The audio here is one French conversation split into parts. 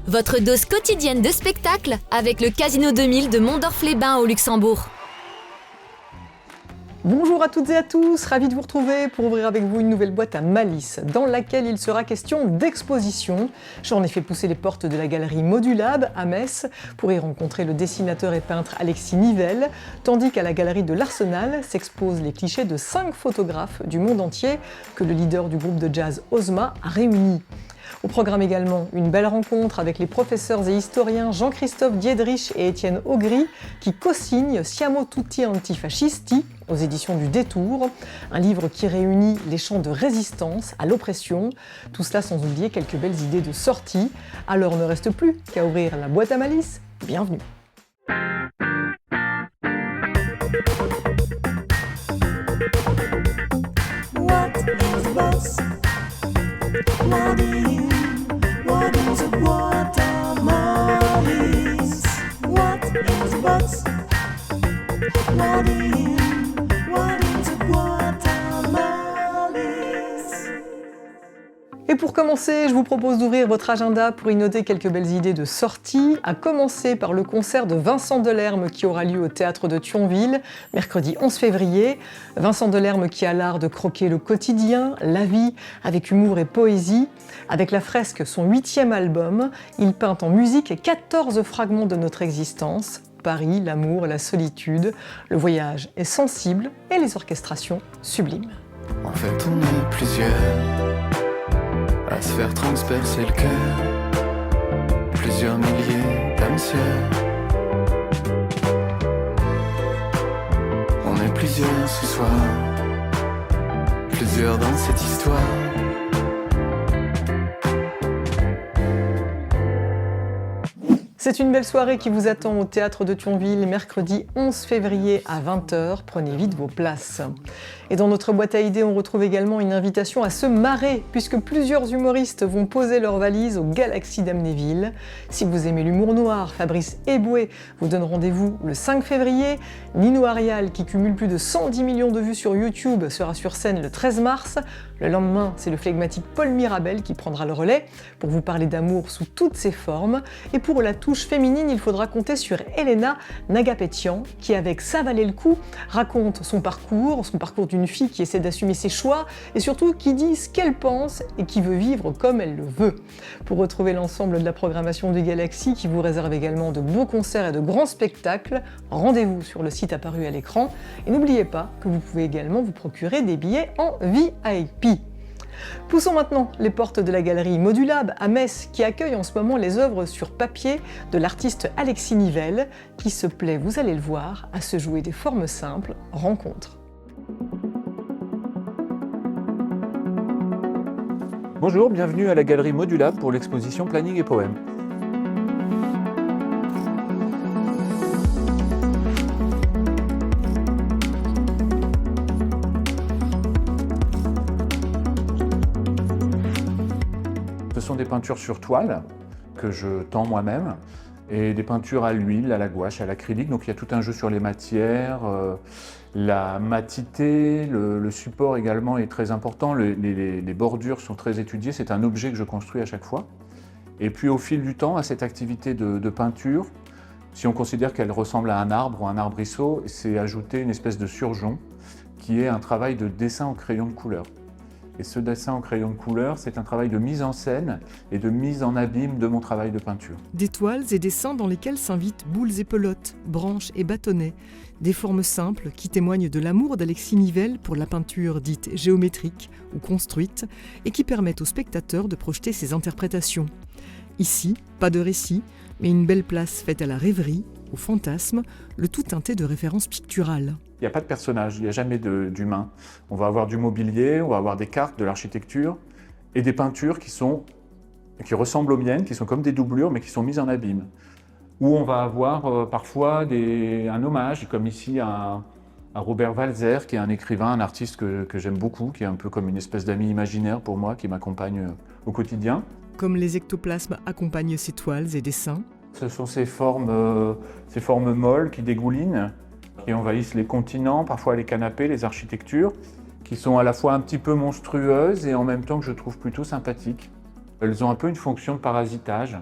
Votre dose quotidienne de spectacle avec le Casino 2000 de Mondorf-les-Bains au Luxembourg. Bonjour à toutes et à tous, ravi de vous retrouver pour ouvrir avec vous une nouvelle boîte à malice dans laquelle il sera question d'exposition. J'en ai fait pousser les portes de la galerie Modulab à Metz pour y rencontrer le dessinateur et peintre Alexis Nivelle, tandis qu'à la galerie de l'Arsenal s'exposent les clichés de 5 photographes du monde entier que le leader du groupe de jazz Ozma a réunis. Au programme également, une belle rencontre avec les professeurs et historiens Jean-Christophe Diedrich et Étienne Augry qui co-signent Siamo tutti antifascisti aux éditions du Détour, un livre qui réunit les chants de résistance à l'oppression, tout cela sans oublier quelques belles idées de sortie. Alors ne reste plus qu'à ouvrir la boîte à malice. Bienvenue. What is boss? What is a guatemala? What is boss? What is a guatemala? Et pour commencer, je vous propose d'ouvrir votre agenda pour y noter quelques belles idées de sortie, à commencer par le concert de Vincent Delerme qui aura lieu au Théâtre de Thionville, mercredi 11 février. Vincent Delerme qui a l'art de croquer le quotidien, la vie, avec humour et poésie. Avec la fresque son 8e album, il peint en musique 14 fragments de notre existence. Paris, l'amour, la solitude, le voyage est sensible et les orchestrations sublimes. En fait, on est plusieurs à se faire transpercer le cœur, plusieurs milliers d'âmes sœurs. On est plusieurs ce soir, plusieurs dans cette histoire. C'est une belle soirée qui vous attend au Théâtre de Thionville, mercredi 11 février à 20h. Prenez vite vos places. Et dans notre boîte à idées, on retrouve également une invitation à se marrer, puisque plusieurs humoristes vont poser leurs valises au Galaxy d'Amnéville. Si vous aimez l'humour noir, Fabrice Eboué vous donne rendez-vous le 5 février. Nino Arial, qui cumule plus de 110 millions de vues sur YouTube, sera sur scène le 13 mars. Le lendemain, c'est le flegmatique Paul Mirabel qui prendra le relais pour vous parler d'amour sous toutes ses formes. Et pour la touche féminine, il faudra compter sur Elena Nagapetian, qui avec Ça valait le coup raconte son parcours d'une fille qui essaie d'assumer ses choix et surtout qui dit ce qu'elle pense et qui veut vivre comme elle le veut. Pour retrouver l'ensemble de la programmation du Galaxy qui vous réserve également de beaux concerts et de grands spectacles, rendez-vous sur le site apparu à l'écran et n'oubliez pas que vous pouvez également vous procurer des billets en VIP. Poussons maintenant les portes de la galerie Modulab à Metz qui accueille en ce moment les œuvres sur papier de l'artiste Alexis Nivelle qui se plaît, vous allez le voir, à se jouer des formes simples, rencontres. Bonjour, bienvenue à la galerie Modulab pour l'exposition Planning et Poèmes. Ce sont des peintures sur toile que je tends moi-même et des peintures à l'huile, à la gouache, à l'acrylique. Donc il y a tout un jeu sur les matières, la matité, le support également est très important. Les bordures sont très étudiées, c'est un objet que je construis à chaque fois. Et puis au fil du temps, à cette activité de peinture, si on considère qu'elle ressemble à un arbre ou un arbrisseau, c'est ajouter une espèce de surjon qui est un travail de dessin au crayon de couleur. Et ce dessin en crayon de couleur, c'est un travail de mise en scène et de mise en abîme de mon travail de peinture. Des toiles et dessins dans lesquels s'invitent boules et pelotes, branches et bâtonnets. Des formes simples qui témoignent de l'amour d'Alexis Nivelle pour la peinture dite géométrique ou construite et qui permettent aux spectateurs de projeter ses interprétations. Ici, pas de récit, mais une belle place faite à la rêverie, au fantasme, le tout teinté de références picturales. Il n'y a pas de personnage, il n'y a jamais d'humain. On va avoir du mobilier, on va avoir des cartes, de l'architecture et des peintures qui ressemblent aux miennes, qui sont comme des doublures mais qui sont mises en abîme. Ou on va avoir parfois un hommage, comme ici à Robert Walser, qui est un écrivain, un artiste que j'aime beaucoup, qui est un peu comme une espèce d'ami imaginaire pour moi, qui m'accompagne au quotidien. Comme les ectoplasmes accompagnent ces toiles et dessins. Ce sont ces formes molles qui dégoulinent, qui envahissent les continents, parfois les canapés, les architectures, qui sont à la fois un petit peu monstrueuses et en même temps que je trouve plutôt sympathiques. Elles ont un peu une fonction de parasitage.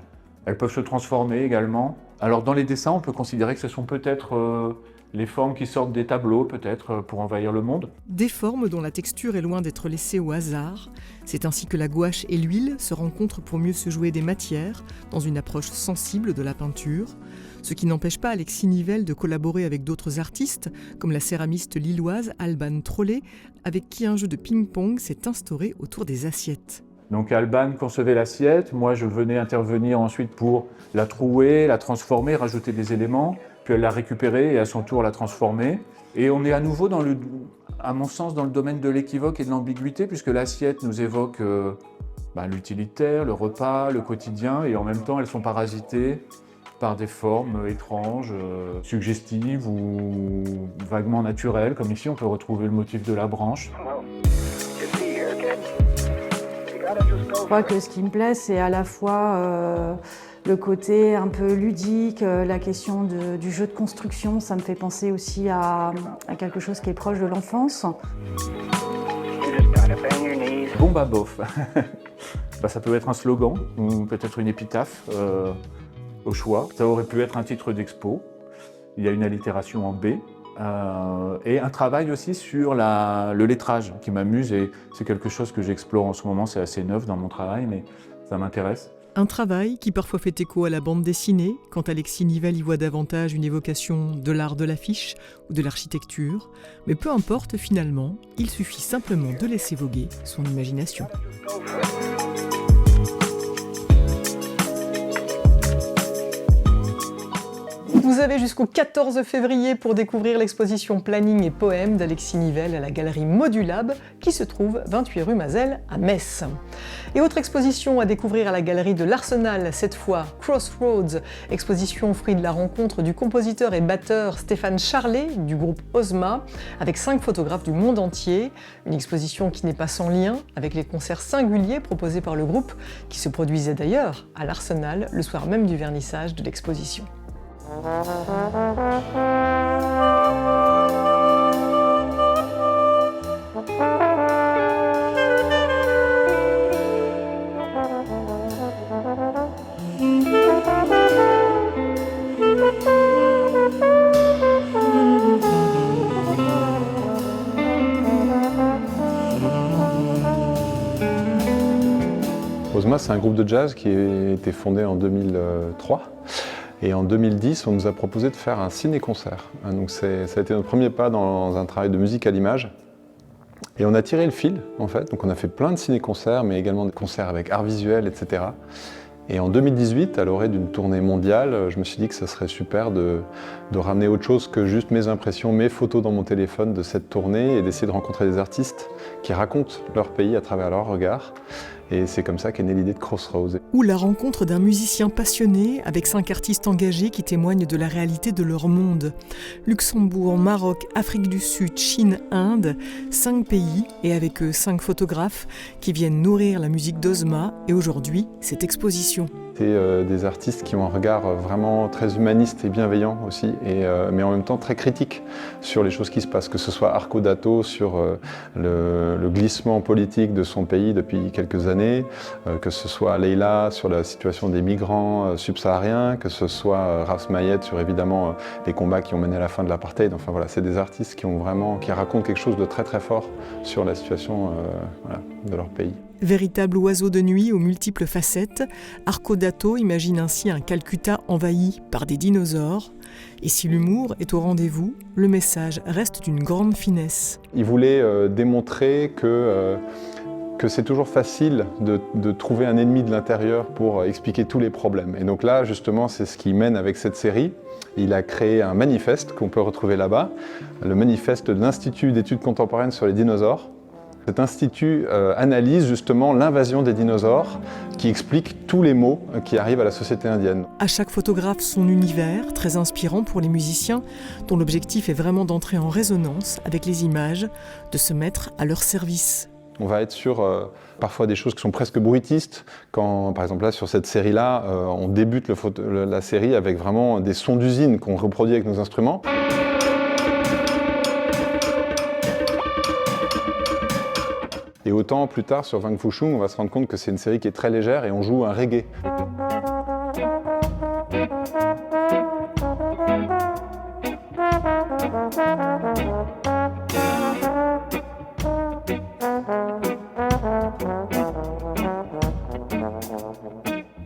Elles peuvent se transformer également. Alors dans les dessins, on peut considérer que ce sont peut-être les formes qui sortent des tableaux, peut-être pour envahir le monde. Des formes dont la texture est loin d'être laissée au hasard. C'est ainsi que la gouache et l'huile se rencontrent pour mieux se jouer des matières, dans une approche sensible de la peinture. Ce qui n'empêche pas Alexis Nivelle de collaborer avec d'autres artistes, comme la céramiste lilloise Alban Trollet, avec qui un jeu de ping-pong s'est instauré autour des assiettes. Donc Alban concevait l'assiette, moi je venais intervenir ensuite pour la trouer, la transformer, rajouter des éléments, puis elle la récupérer et à son tour la transformer. Et on est à nouveau, à mon sens, dans le domaine de l'équivoque et de l'ambiguïté, puisque l'assiette nous évoque l'utilitaire, le repas, le quotidien, et en même temps elles sont parasitées par des formes étranges, suggestives ou vaguement naturelles, comme ici on peut retrouver le motif de la branche. Je crois que ce qui me plaît, c'est à la fois le côté un peu ludique, la question du jeu de construction. Ça me fait penser aussi à quelque chose qui est proche de l'enfance. Bon bah bof. Ça peut être un slogan ou peut-être une épitaphe au choix. Ça aurait pu être un titre d'expo. Il y a une allitération en B. Et un travail aussi sur le lettrage qui m'amuse et c'est quelque chose que j'explore en ce moment, c'est assez neuf dans mon travail mais ça m'intéresse. Un travail qui parfois fait écho à la bande dessinée, quand Alexis Nivelle y voit davantage une évocation de l'art de l'affiche ou de l'architecture, mais peu importe finalement, il suffit simplement de laisser voguer son imagination. Vous avez jusqu'au 14 février pour découvrir l'exposition Planning et Poèmes d'Alexis Nivelle à la galerie Modulab qui se trouve 28 rue Mazel à Metz. Et autre exposition à découvrir à la galerie de l'Arsenal, cette fois Crossroads, exposition fruit de la rencontre du compositeur et batteur Stéphane Charlet du groupe Ozma avec 5 photographes du monde entier. Une exposition qui n'est pas sans lien avec les concerts singuliers proposés par le groupe qui se produisait d'ailleurs à l'Arsenal le soir même du vernissage de l'exposition. Ozma, c'est un groupe de jazz qui a été fondé en 2003. Et en 2010, on nous a proposé de faire un ciné-concert. Donc ça a été notre premier pas dans un travail de musique à l'image. Et on a tiré le fil, en fait. Donc on a fait plein de ciné-concerts, mais également des concerts avec art visuel, etc. Et en 2018, à l'orée d'une tournée mondiale, je me suis dit que ça serait super de ramener autre chose que juste mes impressions, mes photos dans mon téléphone de cette tournée et d'essayer de rencontrer des artistes qui racontent leur pays à travers leur regard. Et c'est comme ça qu'est née l'idée de Crossroads. Ou la rencontre d'un musicien passionné avec 5 artistes engagés qui témoignent de la réalité de leur monde. Luxembourg, Maroc, Afrique du Sud, Chine, Inde, 5 pays et avec eux 5 photographes qui viennent nourrir la musique d'Ozma et aujourd'hui cette exposition. C'est des artistes qui ont un regard vraiment très humaniste et bienveillant aussi, mais en même temps très critique sur les choses qui se passent, que ce soit Arco Dato sur le glissement politique de son pays depuis quelques années, que ce soit Leila sur la situation des migrants subsahariens, que ce soit Ras Mayet sur évidemment les combats qui ont mené à la fin de l'apartheid. Enfin voilà, c'est des artistes qui racontent quelque chose de très très fort sur la situation de leur pays. Véritable oiseau de nuit aux multiples facettes, Arco Dato imagine ainsi un Calcutta envahi par des dinosaures. Et si l'humour est au rendez-vous, le message reste d'une grande finesse. Il voulait démontrer que c'est toujours facile de trouver un ennemi de l'intérieur pour expliquer tous les problèmes. Et donc là, justement, c'est ce qui mène avec cette série. Il a créé un manifeste qu'on peut retrouver là-bas, le manifeste de l'Institut d'études contemporaines sur les dinosaures. Cet institut analyse justement l'invasion des dinosaures qui explique tous les maux qui arrivent à la société indienne. À chaque photographe son univers, très inspirant pour les musiciens, dont l'objectif est vraiment d'entrer en résonance avec les images, de se mettre à leur service. On va être sur parfois des choses qui sont presque bruitistes. Quand, par exemple, là, sur cette série-là, on débute la série avec vraiment des sons d'usine qu'on reproduit avec nos instruments. Et autant plus tard sur Wang Fusheng, on va se rendre compte que c'est une série qui est très légère et on joue un reggae.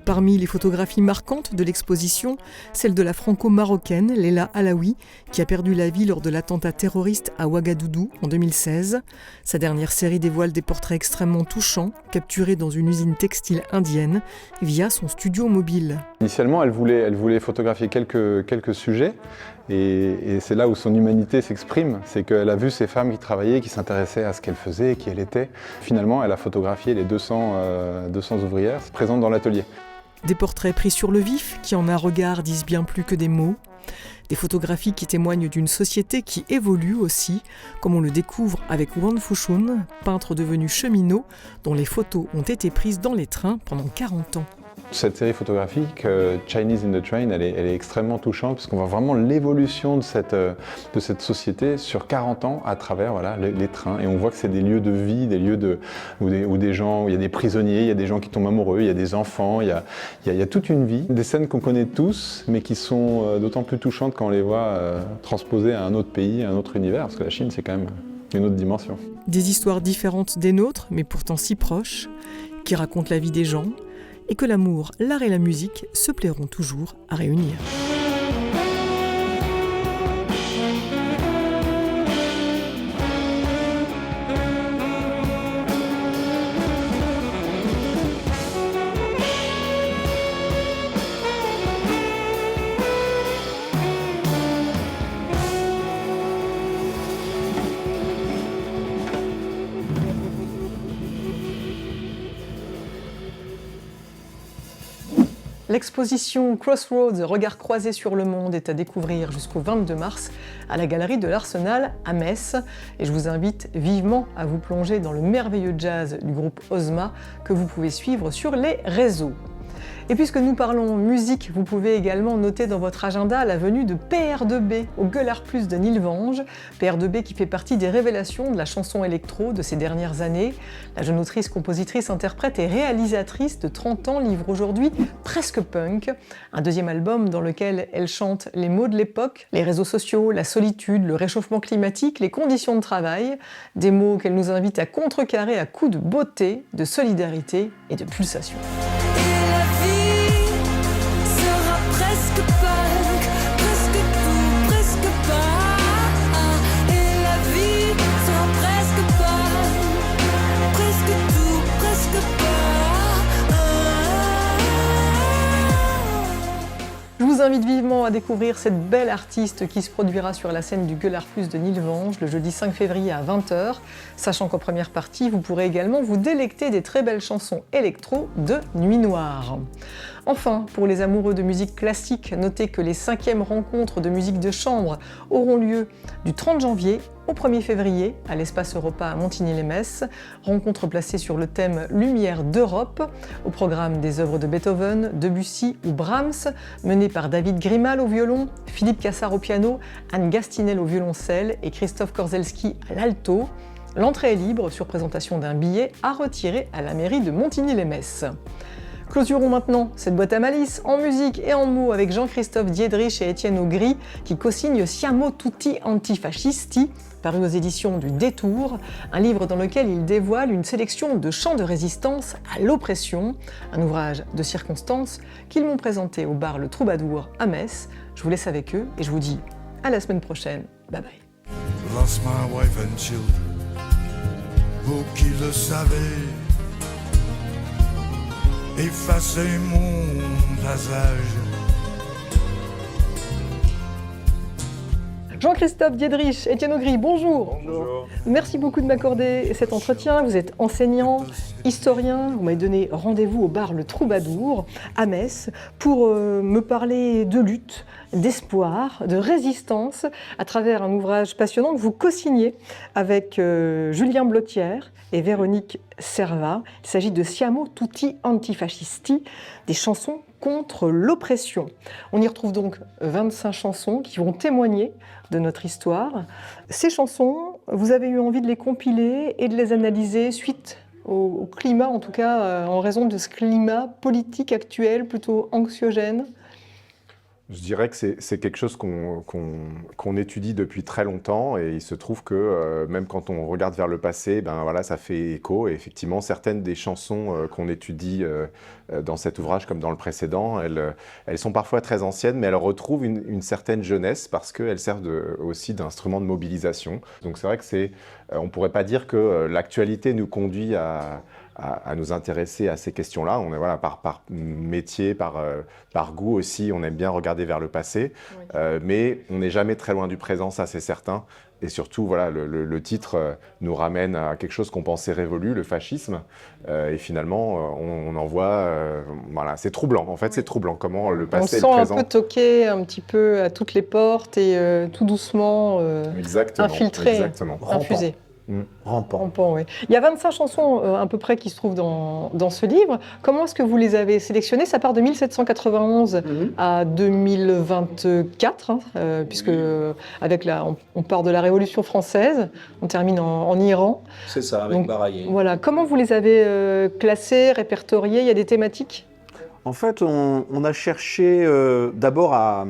Parmi les photographies marquantes de l'exposition, celle de la franco-marocaine Leila Alaoui, qui a perdu la vie lors de l'attentat terroriste à Ouagadougou en 2016. Sa dernière série dévoile des portraits extrêmement touchants, capturés dans une usine textile indienne via son studio mobile. Initialement, elle voulait photographier quelques sujets. Et c'est là où son humanité s'exprime, c'est qu'elle a vu ces femmes qui travaillaient, qui s'intéressaient à ce qu'elles faisaient, qui elles étaient. Finalement, elle a photographié les 200 ouvrières présentes dans l'atelier. Des portraits pris sur le vif, qui en un regard disent bien plus que des mots. Des photographies qui témoignent d'une société qui évolue aussi, comme on le découvre avec Wan Fushun, peintre devenu cheminot, dont les photos ont été prises dans les trains pendant 40 ans. Cette série photographique, Chinese in the Train, elle est extrêmement touchante parce qu'on voit vraiment l'évolution de cette société sur 40 ans à travers les trains. Et on voit que c'est des lieux de vie, des lieux où des gens, où il y a des prisonniers, il y a des gens qui tombent amoureux, il y a des enfants, il y a toute une vie. Des scènes qu'on connaît tous, mais qui sont d'autant plus touchantes quand on les voit transposées à un autre pays, à un autre univers, parce que la Chine, c'est quand même une autre dimension. Des histoires différentes des nôtres, mais pourtant si proches, qui racontent la vie des gens, et que l'amour, l'art et la musique se plairont toujours à réunir. L'exposition Crossroads, Regards croisés sur le monde, est à découvrir jusqu'au 22 mars à la Galerie de l'Arsenal à Metz. Et je vous invite vivement à vous plonger dans le merveilleux jazz du groupe Ozma que vous pouvez suivre sur les réseaux. Et puisque nous parlons musique, vous pouvez également noter dans votre agenda la venue de PR2B au Gueulard Plus de Nilvange. PR2B qui fait partie des révélations de la chanson électro de ces dernières années. La jeune autrice, compositrice, interprète et réalisatrice de 30 ans livre aujourd'hui Presque Punk, un deuxième album dans lequel elle chante les mots de l'époque, les réseaux sociaux, la solitude, le réchauffement climatique, les conditions de travail, des mots qu'elle nous invite à contrecarrer à coups de beauté, de solidarité et de pulsation. Je vous invite vivement à découvrir cette belle artiste qui se produira sur la scène du Gueulard Plus de Nilvange le jeudi 5 février à 20h, sachant qu'en première partie, vous pourrez également vous délecter des très belles chansons électro de Nuit Noire. Enfin, pour les amoureux de musique classique, notez que les 5e rencontres de musique de chambre auront lieu du 30 janvier au 1er février à l'Espace Europa à Montigny-lès-Metz. Rencontre placée sur le thème Lumière d'Europe, au programme des œuvres de Beethoven, Debussy ou Brahms, menées par David Grimal au violon, Philippe Cassard au piano, Anne Gastinel au violoncelle et Christophe Korzelski à l'alto. L'entrée est libre sur présentation d'un billet à retirer à la mairie de Montigny-lès-Metz. Clôturons maintenant cette boîte à malice en musique et en mots avec Jean-Christophe Diedrich et Étienne Augry qui co-signent Siamo tutti antifascisti, paru aux éditions du Détour, un livre dans lequel ils dévoilent une sélection de chants de résistance à l'oppression, un ouvrage de circonstance qu'ils m'ont présenté au bar Le Troubadour à Metz. Je vous laisse avec eux et je vous dis à la semaine prochaine. Bye bye. Lost my wife and children, vous qui le savez, effacez mon passage. Jean-Christophe Diedrich, Étienne Augry, bonjour. Bonjour. Merci beaucoup de m'accorder cet entretien. Vous êtes enseignant, historien. Vous m'avez donné rendez-vous au bar Le Troubadour à Metz pour me parler de lutte, d'espoir, de résistance à travers un ouvrage passionnant que vous co-signez avec Julien Blottière et Véronique Servat. Il s'agit de Siamo tutti antifascisti, des chansons contre l'oppression. On y retrouve donc 25 chansons qui vont témoigner de notre histoire. Ces chansons, vous avez eu envie de les compiler et de les analyser suite au climat, en tout cas en raison de ce climat politique actuel plutôt anxiogène. Je dirais que c'est quelque chose qu'on étudie depuis très longtemps et il se trouve que même quand on regarde vers le passé, ben voilà, ça fait écho. Et effectivement, certaines des chansons qu'on étudie dans cet ouvrage comme dans le précédent, elles sont parfois très anciennes, mais elles retrouvent une certaine jeunesse parce qu'elles servent aussi d'instrument de mobilisation. Donc c'est vrai que on ne pourrait pas dire que l'actualité nous conduit à nous intéresser à ces questions-là. On est voilà, par métier, par goût aussi, on aime bien regarder vers le passé, oui. Mais on n'est jamais très loin du présent, ça c'est certain. Et surtout, voilà, le titre nous ramène à quelque chose qu'on pensait révolu, le fascisme. Et finalement, on en voit... voilà, c'est troublant, en fait, oui. C'est troublant comment le passé et le présent... On sent un peu toquer un petit peu à toutes les portes et tout doucement infiltré, exactement. infusé. Rampant. Oui. Il y a 25 chansons à peu près qui se trouvent dans ce livre. Comment est-ce que vous les avez sélectionnées? Ça part de 1791 à 2024, puisque on part de la Révolution française, on termine en Iran. C'est ça, avec Baraye. Voilà. Comment vous les avez classées, répertoriées? Il y a des thématiques? En fait, on a cherché d'abord à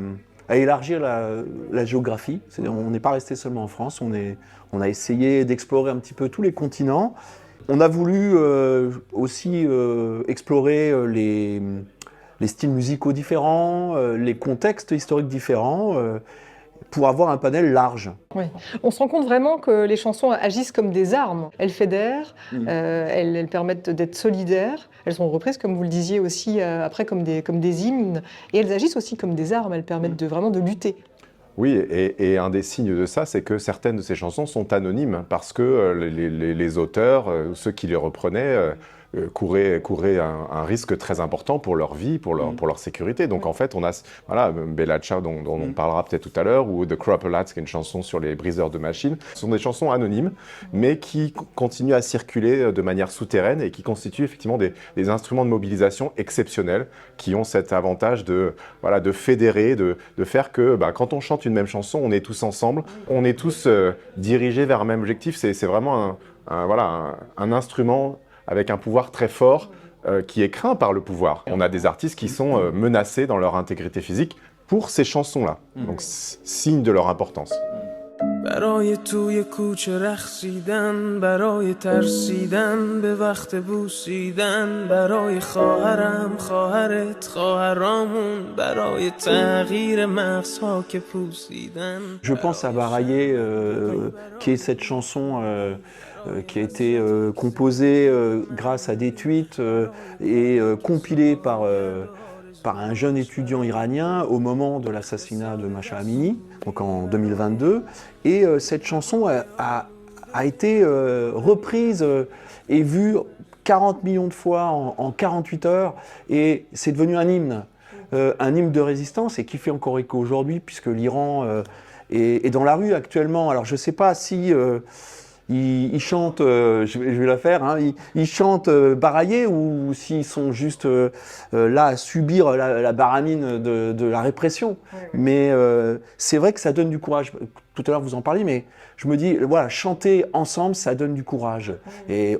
élargir la géographie. On n'est pas resté seulement en France, on a essayé d'explorer un petit peu tous les continents. On a voulu aussi explorer les styles musicaux différents, les contextes historiques différents, pour avoir un panel large. Oui. On se rend compte vraiment que les chansons agissent comme des armes. Elles fédèrent, elles permettent d'être solidaires. Elles sont reprises, comme vous le disiez aussi, après comme des hymnes. Et elles agissent aussi comme des armes. Elles permettent vraiment de lutter. Oui, et un des signes de ça, c'est que certaines de ces chansons sont anonymes parce que les auteurs, ceux qui les reprenaient, couraient un risque très important pour leur vie, pour leur sécurité. Donc en fait, on a Bella Ciao dont on parlera peut-être tout à l'heure, ou The Cropper Lads, qui est une chanson sur les briseurs de machines. Ce sont des chansons anonymes, mais qui continuent à circuler de manière souterraine et qui constituent effectivement des instruments de mobilisation exceptionnels qui ont cet avantage de fédérer, de faire que quand on chante une même chanson, on est tous ensemble, on est tous dirigés vers un même objectif. C'est vraiment un instrument avec un pouvoir très fort qui est craint par le pouvoir. On a des artistes qui sont menacés dans leur intégrité physique pour ces chansons-là. Donc, signe de leur importance. برای توی کوچه رقصیدن برای ترسیدن به وقت بوسیدن برای خواهرم خواهرت خواهرامون برای تغییر مغزها که پوسیدن. Je pense à Baraye, qui est cette chanson qui a été composée grâce à des tweets et compilée par un jeune étudiant iranien au moment de l'assassinat de Mahsa Amini, donc en 2022. Et cette chanson a été reprise et vue 40 millions de fois en 48 heures, et c'est devenu un hymne de résistance, et qui fait encore écho aujourd'hui, puisque l'Iran est dans la rue actuellement. Alors je ne sais pas si... Ils chantent, je vais la faire, ils chantent Baraye, ou s'ils sont juste là à subir la baramine de la répression. Oui. Mais c'est vrai que ça donne du courage. Tout à l'heure vous en parliez, mais je me dis, voilà, chanter ensemble, ça donne du courage. Oui. Et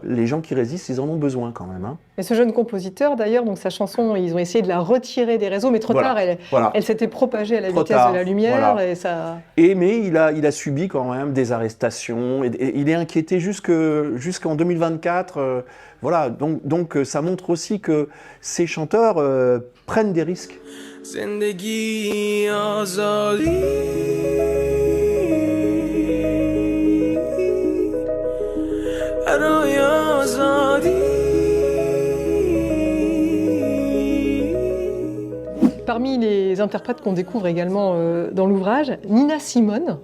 les gens qui résistent, ils en ont besoin quand même. Et ce jeune compositeur, d'ailleurs, donc sa chanson, ils ont essayé de la retirer des réseaux, mais trop tard, elle s'était propagée à la vitesse de la lumière. Voilà. Mais il a subi quand même des arrestations, et il est inquiété jusqu'en 2024. Voilà, donc ça montre aussi que ces chanteurs prennent des risques. زندگی آزادی برای آزادی. Parmi les interprètes qu'on découvre également dans l'ouvrage, Nina Simone,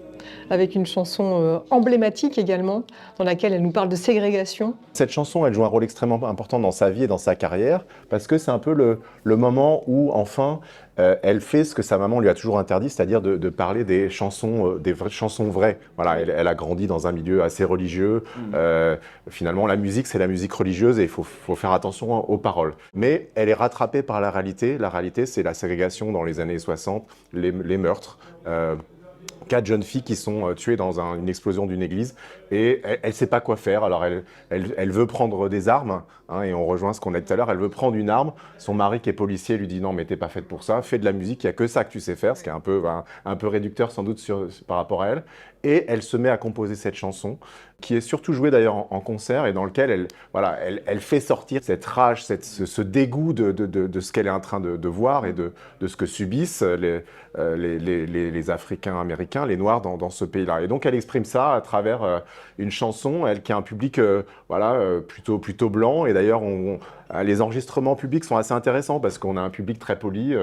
avec une chanson emblématique également, dans laquelle elle nous parle de ségrégation. Cette chanson, elle joue un rôle extrêmement important dans sa vie et dans sa carrière, parce que c'est un peu le moment où, enfin, elle fait ce que sa maman lui a toujours interdit, c'est-à-dire de parler des vraies chansons vraies. Voilà, elle a grandi dans un milieu assez religieux. Finalement, la musique, c'est la musique religieuse, et il faut faire attention aux paroles. Mais elle est rattrapée par la réalité. La réalité, c'est la ségrégation dans les années 60, les meurtres, 4 jeunes filles qui sont tuées dans une explosion d'une église et elle ne sait pas quoi faire. Alors elle veut prendre des armes, hein, et on rejoint ce qu'on a dit tout à l'heure, elle veut prendre une arme. Son mari qui est policier lui dit non mais t'es pas faite pour ça, fais de la musique, il n'y a que ça que tu sais faire, ce qui est un peu réducteur sans doute par rapport à elle. Et elle se met à composer cette chanson, qui est surtout jouée d'ailleurs en concert et dans lequel elle fait sortir cette rage, ce dégoût de ce qu'elle est en train de voir et de ce que subissent les Africains-Américains, les Noirs dans ce pays-là. Et donc elle exprime ça à travers une chanson, elle qui a un public plutôt blanc. Et d'ailleurs, les enregistrements publics sont assez intéressants parce qu'on a un public très poli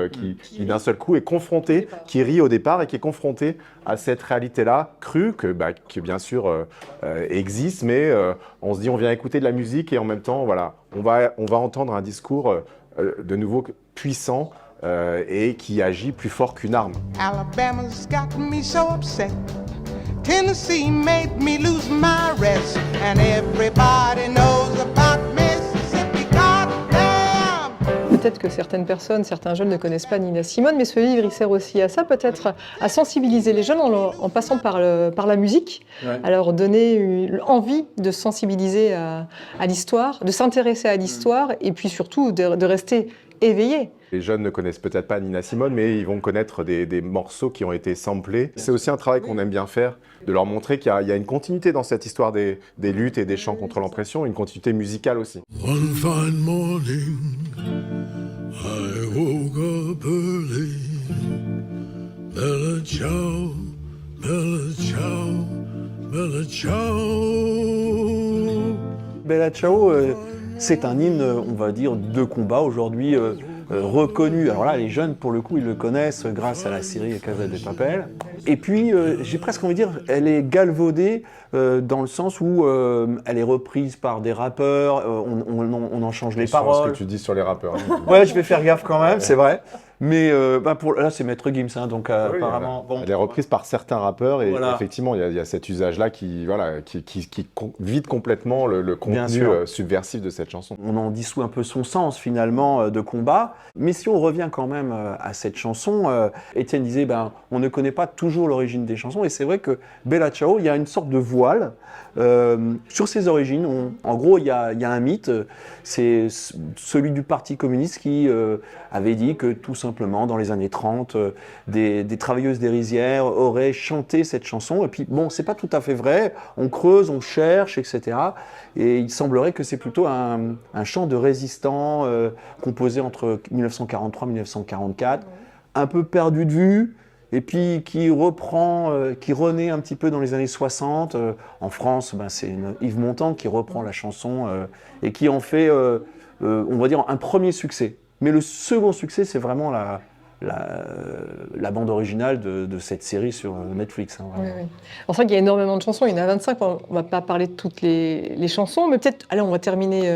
qui d'un seul coup est confronté, qui rit au départ et qui est confronté à cette réalité-là crue qui bien sûr existe, mais on se dit on vient écouter de la musique et en même temps on va entendre un discours de nouveau puissant et qui agit plus fort qu'une arme. Alabama's got me so upset. Tennessee made me lose my rest. And everybody knows about Mississippi. Goddamn! Peut-être que certaines personnes, certains jeunes ne connaissent pas Nina Simone, mais ce livre, il sert aussi à ça, peut-être à sensibiliser les jeunes en passant par la musique, ouais. À leur donner envie de sensibiliser à l'histoire, de s'intéresser à l'histoire, et puis surtout de rester éveillés. Les jeunes ne connaissent peut-être pas Nina Simone, mais ils vont connaître des morceaux qui ont été samplés. C'est aussi un travail qu'on aime bien faire, de leur montrer qu'il y a une continuité dans cette histoire des luttes et des chants contre l'oppression, une continuité musicale aussi. One fine morning, I woke up early. Bella ciao, bella ciao, bella ciao. Bella ciao, c'est un hymne, on va dire, de combat aujourd'hui reconnu. Alors là, les jeunes, pour le coup, ils le connaissent grâce à la série Casa de Papel. Et puis, j'ai presque envie de dire, elle est galvaudée dans le sens où elle est reprise par des rappeurs, on en change les paroles. Ce que tu dis sur les rappeurs. Ouais, je vais faire gaffe quand même, c'est vrai. Mais là, c'est Maître Gims, hein, donc oui, apparemment... Bon. Elle est reprise par certains rappeurs et effectivement, il y a cet usage-là qui vide complètement le contenu subversif de cette chanson. On en dissout un peu son sens, finalement, de combat. Mais si on revient quand même à cette chanson, Étienne disait, on ne connaît pas toujours l'origine des chansons. Et c'est vrai que Bella Ciao, il y a une sorte de voile sur ses origines. En gros, il y a un mythe, c'est celui du Parti communiste qui avait dit que tout simplement, dans les années 30, des travailleuses des rizières auraient chanté cette chanson. Et puis, bon, c'est pas tout à fait vrai. On creuse, on cherche, etc. Et il semblerait que c'est plutôt un chant de résistant composé entre 1943 et 1944, un peu perdu de vue, et puis qui renaît un petit peu dans les années 60. En France, c'est Yves Montand qui reprend la chanson et qui en fait, on va dire, un premier succès. Mais le second succès, c'est vraiment la bande originale de cette série sur Netflix. Hein, oui. C'est vrai qu'il y a énormément de chansons, il y en a 25, on ne va pas parler de toutes les chansons, mais peut-être, allez, on va terminer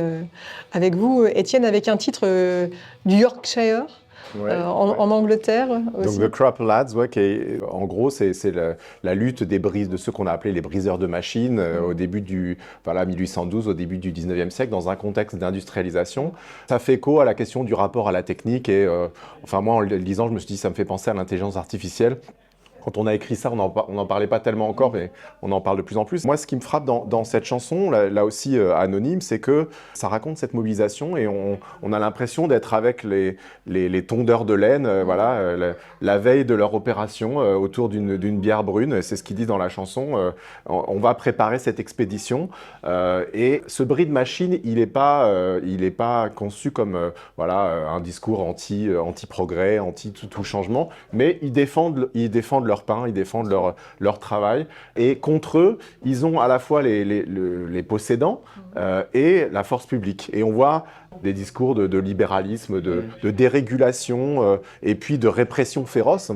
avec vous, Étienne, avec un titre du Yorkshire. En Angleterre aussi. Donc The Crop Lads, en gros, c'est la lutte de ceux qu'on a appelés les briseurs de machines au début 1812, au début du 19e siècle, dans un contexte d'industrialisation. Ça fait écho à la question du rapport à la technique et moi, en le lisant, je me suis dit, ça me fait penser à l'intelligence artificielle. Quand on a écrit ça, on n'en parlait pas tellement encore, mais on en parle de plus en plus. Moi, ce qui me frappe dans cette chanson, là aussi anonyme, c'est que ça raconte cette mobilisation et on a l'impression d'être avec les tondeurs de laine, la veille de leur opération autour d'une bière brune. C'est ce qu'ils disent dans la chanson. On va préparer cette expédition. Et ce bris de machine, il n'est pas conçu comme un discours anti-progrès, anti-tout changement, mais ils défendent leur pain, ils défendent leur travail. Et contre eux, ils ont à la fois les possédants et la force publique. Et on voit des discours de libéralisme, de dérégulation et puis de répression féroce.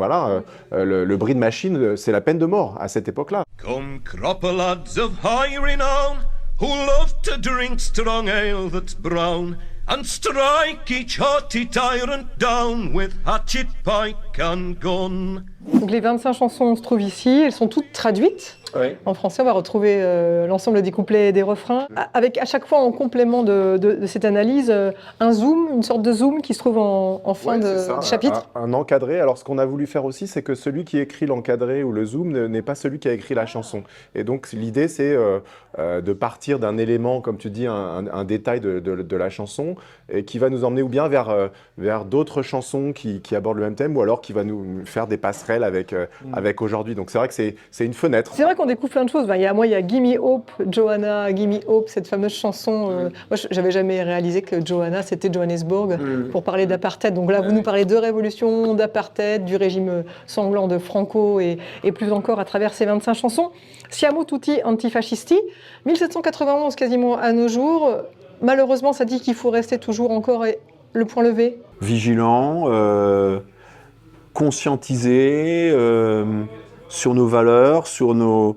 Le bris de machine, c'est la peine de mort à cette époque-là. Come cropper lads of high renown, who love to drink strong ale that's brown, and strike each haughty tyrant down with hatchet, pike and gun. Donc les 25 chansons se trouvent ici, elles sont toutes traduites. Oui. En français, on va retrouver l'ensemble des couplets et des refrains, avec à chaque fois en complément de cette analyse, un zoom, une sorte de zoom qui se trouve en fin de chapitre. Un encadré. Alors ce qu'on a voulu faire aussi, c'est que celui qui écrit l'encadré ou le zoom n'est pas celui qui a écrit la chanson. Et donc l'idée, c'est de partir d'un élément, comme tu dis, un détail de la chanson, et qui va nous emmener ou bien vers d'autres chansons qui abordent le même thème, ou alors qui va nous faire des passerelles avec aujourd'hui. Donc c'est vrai que c'est une fenêtre. C'est vrai qu'on découvre plein de choses. Il y a Gimme Hope, Johanna, Gimme Hope, cette fameuse chanson. Moi, j'avais jamais réalisé que Johanna, c'était Johannesburg, pour parler d'apartheid. Donc là, vous nous parlez de révolution, d'apartheid, du régime sanglant de Franco, et plus encore à travers ces 25 chansons. Siamo tutti antifascisti, 1791 quasiment à nos jours. Malheureusement, ça dit qu'il faut rester toujours encore le point levé. Vigilant, conscientisé sur nos valeurs, sur nos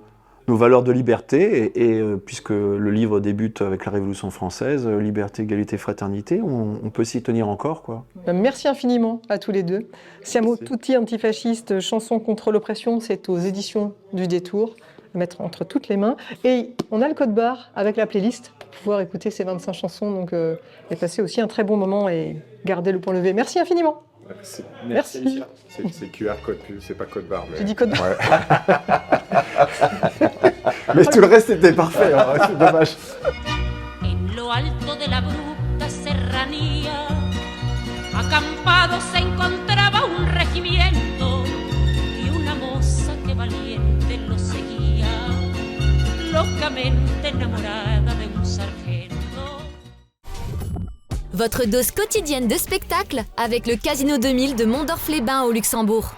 valeurs de liberté. Et puisque le livre débute avec la Révolution française, liberté, égalité, fraternité, on peut s'y tenir encore, quoi. Merci infiniment à tous les deux. Siamo tutti antifascistes, chanson contre l'oppression, c'est aux éditions du Détour, à mettre entre toutes les mains. Et on a le code barre avec la playlist pour pouvoir écouter ces 25 chansons, donc et passer aussi un très bon moment et garder le point levé. Merci infiniment. Merci. C'est QR code, c'est pas code barre. J'ai dit code barre. Ouais. Mais tout le reste était parfait, hein, c'est dommage. En lo alto de la bruta serranía, acampado se encontraba un regimiento y una moza que valiente lo seguía, locamente enamorada de un sargento. Votre dose quotidienne de spectacle avec le Casino 2000 de Mondorf-les-Bains au Luxembourg.